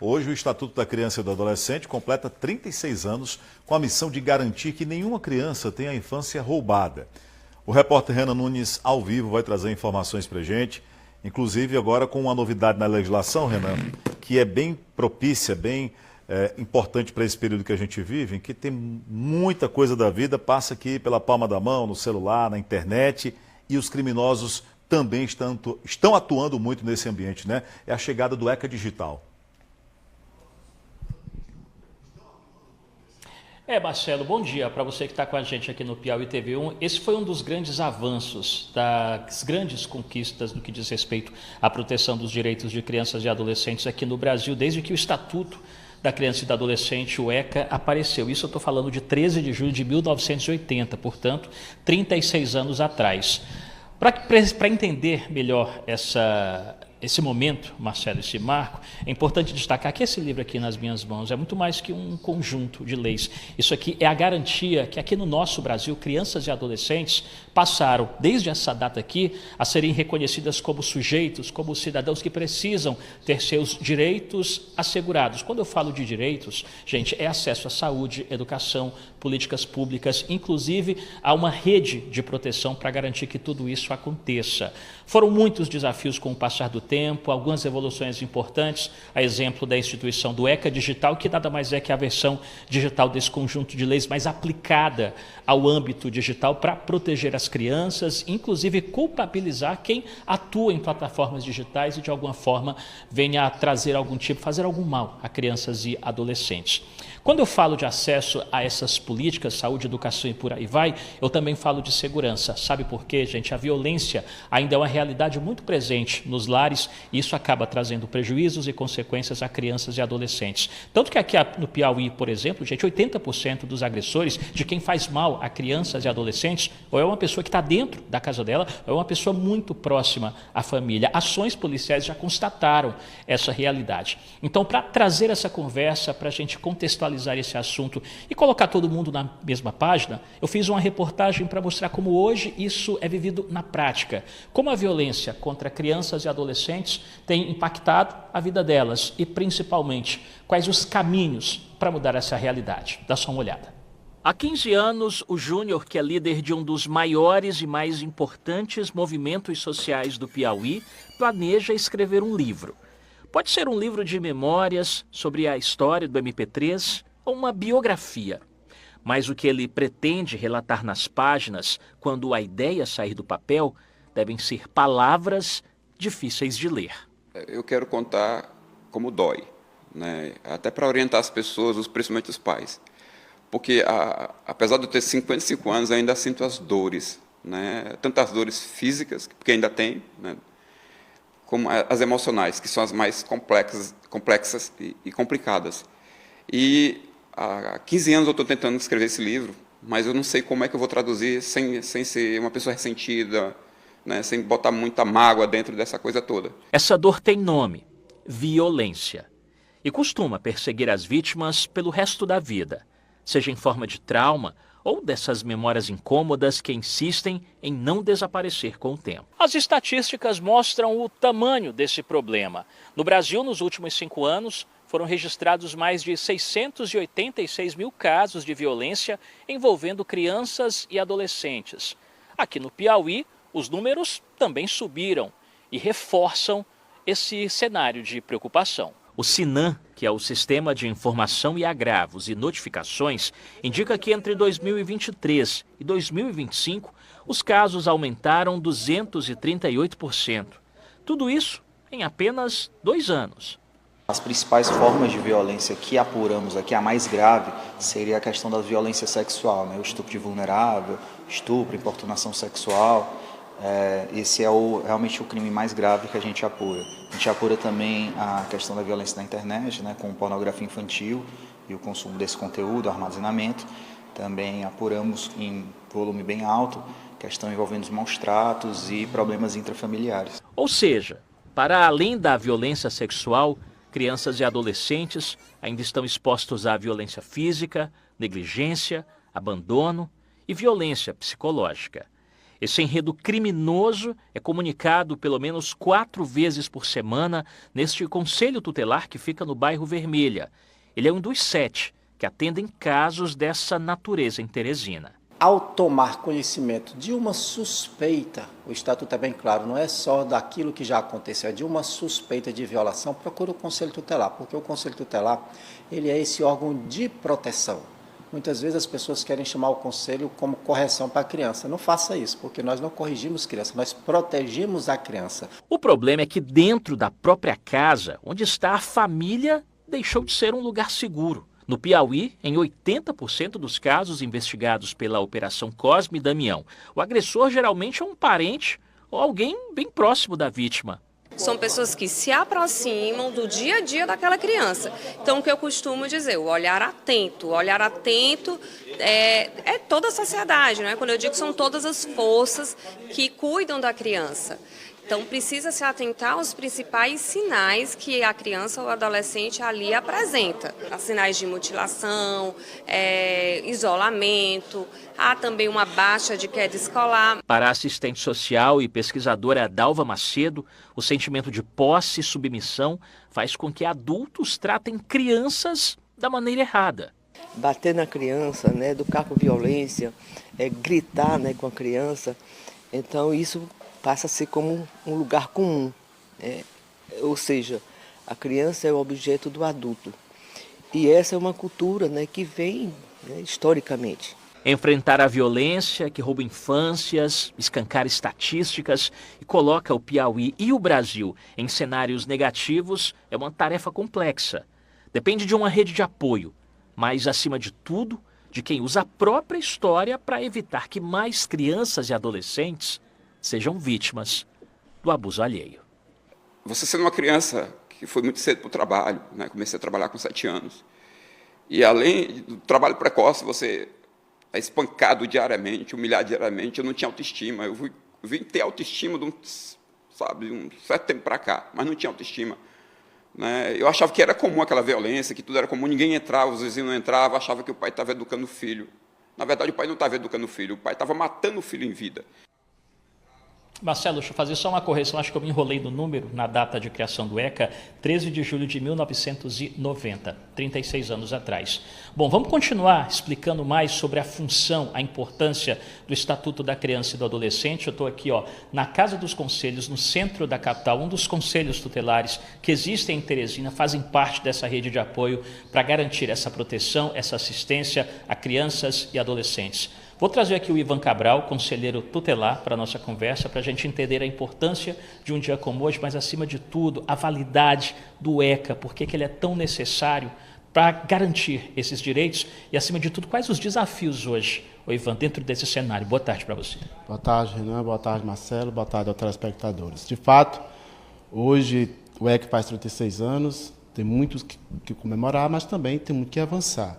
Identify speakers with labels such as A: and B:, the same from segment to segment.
A: Hoje, o Estatuto da Criança e do Adolescente completa 36 anos com a missão de garantir que nenhuma criança tenha a infância roubada. O repórter Renan Nunes, ao vivo, vai trazer informações para a gente, inclusive agora com uma novidade na legislação, Renan, que é bem propícia, bem importante para esse período que a gente vive, em que tem muita coisa da vida, passa aqui pela palma da mão, no celular, na internet, e os criminosos também estão atuando muito nesse ambiente, né? É a chegada do ECA Digital.
B: Marcelo, bom dia para você que está com a gente aqui no Piauí TV1. Esse foi um dos grandes avanços, das grandes conquistas no que diz respeito à proteção dos direitos de crianças e adolescentes aqui no Brasil, desde que o Estatuto da Criança e do Adolescente, o ECA, apareceu. Isso eu estou falando de 13 de julho de 1980, portanto, 36 anos atrás. Para entender melhor esse momento, Marcelo, esse marco, é importante destacar que esse livro aqui nas minhas mãos é muito mais que um conjunto de leis. Isso aqui é a garantia que aqui no nosso Brasil, crianças e adolescentes passaram, desde essa data aqui, a serem reconhecidas como sujeitos, como cidadãos que precisam ter seus direitos assegurados. Quando eu falo de direitos, gente, é acesso à saúde, educação, políticas públicas, inclusive há uma rede de proteção para garantir que tudo isso aconteça. Foram muitos desafios com o passar do tempo, algumas evoluções importantes, a exemplo da instituição do ECA Digital, que nada mais é que a versão digital desse conjunto de leis, mas aplicada ao âmbito digital para proteger as crianças, inclusive culpabilizar quem atua em plataformas digitais e de alguma forma venha a trazer algum tipo, fazer algum mal a crianças e adolescentes. Quando eu falo de acesso a essas políticas, saúde, educação e por aí vai, eu também falo de segurança. Sabe por quê, gente? A violência ainda é uma realidade muito presente nos lares e isso acaba trazendo prejuízos e consequências a crianças e adolescentes. Tanto que aqui no Piauí, por exemplo, gente, 80% dos agressores, de quem faz mal a crianças e adolescentes, ou é uma pessoa que está dentro da casa dela, ou é uma pessoa muito próxima à família. Ações policiais já constataram essa realidade. Então, para trazer essa conversa, para a gente contextualizar esse assunto e colocar todo mundo na mesma página, eu fiz uma reportagem para mostrar como hoje isso é vivido na prática, como a violência contra crianças e adolescentes tem impactado a vida delas e, principalmente, quais os caminhos para mudar essa realidade. Dá só uma olhada. Há 15 anos, o Júnior, que é líder de um dos maiores e mais importantes movimentos sociais do Piauí, planeja escrever um livro. Pode ser um livro de memórias sobre a história do MP3 ou uma biografia. Mas o que ele pretende relatar nas páginas, quando a ideia sair do papel, devem ser palavras difíceis de ler.
C: Eu quero contar como dói, né? Até para orientar as pessoas, principalmente os pais. Porque, apesar de eu ter 55 anos, ainda sinto as dores, né? Tanto as dores físicas, porque ainda tem, né? Como as emocionais, que são as mais complexas e complicadas. E há 15 anos eu estou tentando escrever esse livro, mas eu não sei como é que eu vou traduzir sem ser uma pessoa ressentida, né, sem botar muita mágoa dentro dessa coisa toda.
B: Essa dor tem nome: violência. E costuma perseguir as vítimas pelo resto da vida, seja em forma de trauma ou dessas memórias incômodas que insistem em não desaparecer com o tempo. As estatísticas mostram o tamanho desse problema. No Brasil, nos últimos 5 anos, foram registrados mais de 686 mil casos de violência envolvendo crianças e adolescentes. Aqui no Piauí, os números também subiram e reforçam esse cenário de preocupação. O SINAM, que é o Sistema de Informação e Agravos e Notificações, indica que entre 2023 e 2025, os casos aumentaram 238%. Tudo isso em apenas 2 anos.
D: As principais formas de violência que apuramos aqui, a mais grave, seria a questão da violência sexual, né? O estupro de vulnerável, estupro, importunação sexual. Esse é realmente o crime mais grave que a gente apura. A gente apura também a questão da violência na internet, né, com pornografia infantil e o consumo desse conteúdo, armazenamento. Também apuramos em volume bem alto, questão envolvendo os maus tratos e problemas intrafamiliares.
B: Ou seja, para além da violência sexual, crianças e adolescentes ainda estão expostos à violência física, negligência, abandono e violência psicológica. Esse enredo criminoso é comunicado pelo menos 4 vezes por semana neste conselho tutelar que fica no bairro Vermelha. Ele é um dos 7 que atendem casos dessa natureza em Teresina.
E: Ao tomar conhecimento de uma suspeita, o Estatuto é bem claro, não é só daquilo que já aconteceu, é de uma suspeita de violação, procura o Conselho Tutelar, porque o Conselho Tutelar ele é esse órgão de proteção. Muitas vezes as pessoas querem chamar o Conselho como correção para a criança. Não faça isso, porque nós não corrigimos criança, nós protegemos a criança.
B: O problema é que dentro da própria casa, onde está a família, deixou de ser um lugar seguro. No Piauí, em 80% dos casos investigados pela Operação Cosme e Damião, o agressor geralmente é um parente ou alguém bem próximo da vítima.
F: São pessoas que se aproximam do dia a dia daquela criança. Então, o que eu costumo dizer, o olhar atento é toda a sociedade, né? Quando eu digo que são todas as forças que cuidam da criança. Então, precisa se atentar aos principais sinais que a criança ou adolescente ali apresenta. Há sinais de mutilação, isolamento, há também uma baixa de queda escolar.
B: Para a assistente social e pesquisadora Dalva Macedo, o sentimento de posse e submissão faz com que adultos tratem crianças da maneira errada.
G: Bater na criança, né, educar com violência, gritar, né, com a criança, então isso passa a ser como um lugar comum, ou seja, a criança é o objeto do adulto. E essa é uma cultura, né, que vem, né, historicamente.
B: Enfrentar a violência que rouba infâncias, escancar estatísticas e coloca o Piauí e o Brasil em cenários negativos é uma tarefa complexa. Depende de uma rede de apoio, mas, acima de tudo, de quem usa a própria história para evitar que mais crianças e adolescentes sejam vítimas do abuso alheio.
C: Você sendo uma criança que foi muito cedo para o trabalho, né? Comecei a trabalhar com 7 anos, e além do trabalho precoce, você é espancado diariamente, humilhado diariamente, eu não tinha autoestima, eu vim ter autoestima de um certo tempo para cá, mas não tinha autoestima. Né? Eu achava que era comum aquela violência, que tudo era comum, ninguém entrava, os vizinhos não entravam, achava que o pai estava educando o filho. Na verdade, o pai não estava educando o filho, o pai estava matando o filho em vida.
B: Marcelo, deixa eu fazer só uma correção, acho que eu me enrolei no número, na data de criação do ECA, 13 de julho de 1990, 36 anos atrás. Bom, vamos continuar explicando mais sobre a função, a importância do Estatuto da Criança e do Adolescente. Eu estou aqui na Casa dos Conselhos, no centro da capital, um dos conselhos tutelares que existem em Teresina, fazem parte dessa rede de apoio para garantir essa proteção, essa assistência a crianças e adolescentes. Vou trazer aqui o Ivan Cabral, conselheiro tutelar, para a nossa conversa, para a gente entender a importância de um dia como hoje, mas, acima de tudo, a validade do ECA, por que ele é tão necessário para garantir esses direitos e, acima de tudo, quais os desafios hoje, Ivan, dentro desse cenário. Boa tarde para você.
H: Boa tarde, Renan. Boa tarde, Marcelo. Boa tarde aos telespectadores. De fato, hoje o ECA faz 36 anos, tem muito que comemorar, mas também tem muito que avançar.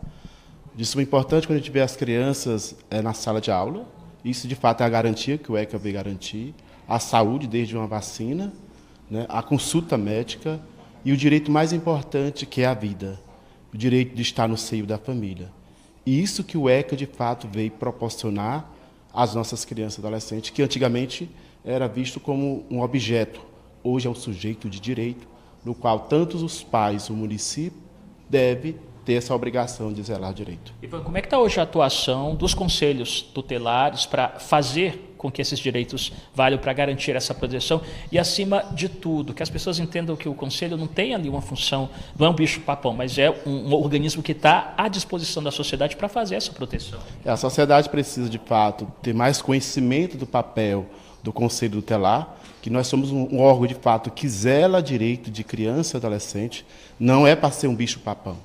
H: De suma importância quando a gente vê as crianças na sala de aula, isso de fato é a garantia que o ECA veio garantir, a saúde desde uma vacina, né, a consulta médica e o direito mais importante que é a vida, o direito de estar no seio da família. E isso que o ECA de fato veio proporcionar às nossas crianças e adolescentes, que antigamente era visto como um objeto, hoje é um sujeito de direito, no qual tanto os pais, o município, deve ter essa obrigação de zelar o direito.
B: Ivan, como é que está hoje a atuação dos conselhos tutelares para fazer com que esses direitos valham para garantir essa proteção e, acima de tudo, que as pessoas entendam que o conselho não tem ali uma função, não é um bicho-papão, mas é um organismo que está à disposição da sociedade para fazer essa proteção?
H: A sociedade precisa, de fato, ter mais conhecimento do papel do Conselho Tutelar, que nós somos um órgão, de fato, que zela direito de criança e adolescente, não é para ser um bicho-papão.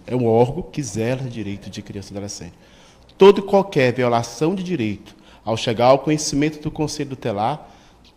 H: É um órgão que zela direito de criança e adolescente. Toda e qualquer violação de direito, ao chegar ao conhecimento do Conselho Tutelar,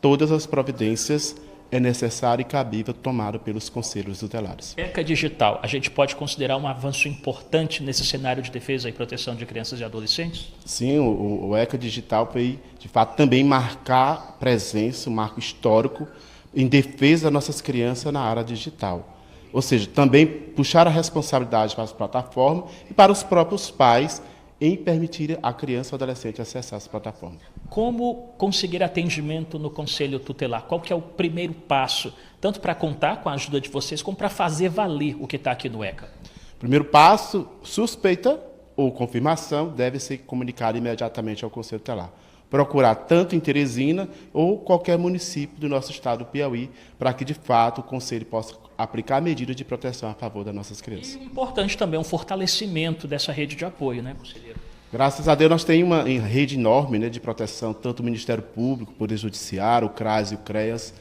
H: todas as providências é necessário e cabível tomada pelos conselhos tutelares.
B: ECA digital, a gente pode considerar um avanço importante nesse cenário de defesa e proteção de crianças e adolescentes?
H: Sim, o ECA digital veio, de fato, também marcar presença, um marco histórico em defesa das nossas crianças na área digital. Ou seja, também puxar a responsabilidade para as plataformas e para os próprios pais em permitir a criança ou adolescente acessar essa plataforma.
B: Como conseguir atendimento no Conselho Tutelar? Qual que é o primeiro passo, tanto para contar com a ajuda de vocês, como para fazer valer o que está aqui no ECA?
H: Primeiro passo, suspeita ou confirmação deve ser comunicada imediatamente ao Conselho Tutelar. Procurar tanto em Teresina ou qualquer município do nosso estado do Piauí, para que, de fato, o Conselho possa aplicar medidas de proteção a favor das nossas crianças.
B: E importante também um fortalecimento dessa rede de apoio, né, conselheiro?
H: Graças a Deus, nós temos uma rede enorme, né, de proteção, tanto o Ministério Público, o Poder Judiciário, o CRAS e o CREAS,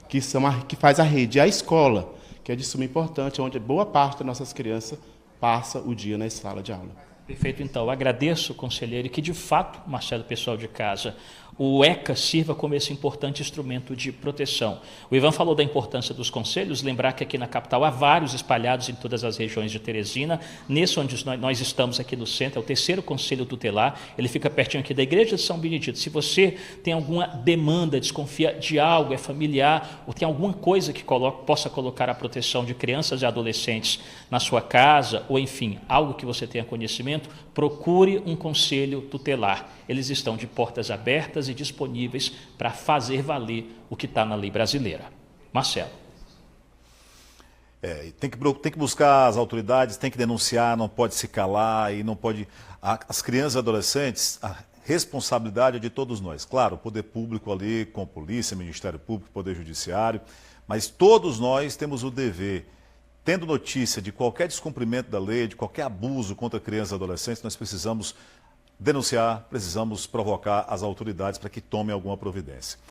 H: que faz a rede, e a escola, que é de suma importância, onde boa parte das nossas crianças passa o dia na sala de aula.
B: Perfeito, então. Agradeço, conselheiro, e que, de fato, Marcelo, pessoal de casa, o ECA sirva como esse importante instrumento de proteção. O Ivan falou da importância dos conselhos, lembrar que aqui na capital há vários espalhados em todas as regiões de Teresina. Nesse onde nós estamos aqui no centro, é o 3º Conselho Tutelar, ele fica pertinho aqui da Igreja de São Benedito. Se você tem alguma demanda, desconfia de algo, é familiar, ou tem alguma coisa que possa colocar a proteção de crianças e adolescentes na sua casa, ou enfim, algo que você tenha conhecimento, procure um Conselho Tutelar. Eles estão de portas abertas e disponíveis para fazer valer o que está na lei brasileira. Marcelo.
A: Tem que buscar as autoridades, tem que denunciar, não pode se calar e não pode... As crianças e adolescentes, a responsabilidade é de todos nós. Claro, o poder público ali, com polícia, Ministério Público, Poder Judiciário, mas todos nós temos o dever, tendo notícia de qualquer descumprimento da lei, de qualquer abuso contra crianças e adolescentes, nós precisamos denunciar, precisamos provocar as autoridades para que tomem alguma providência.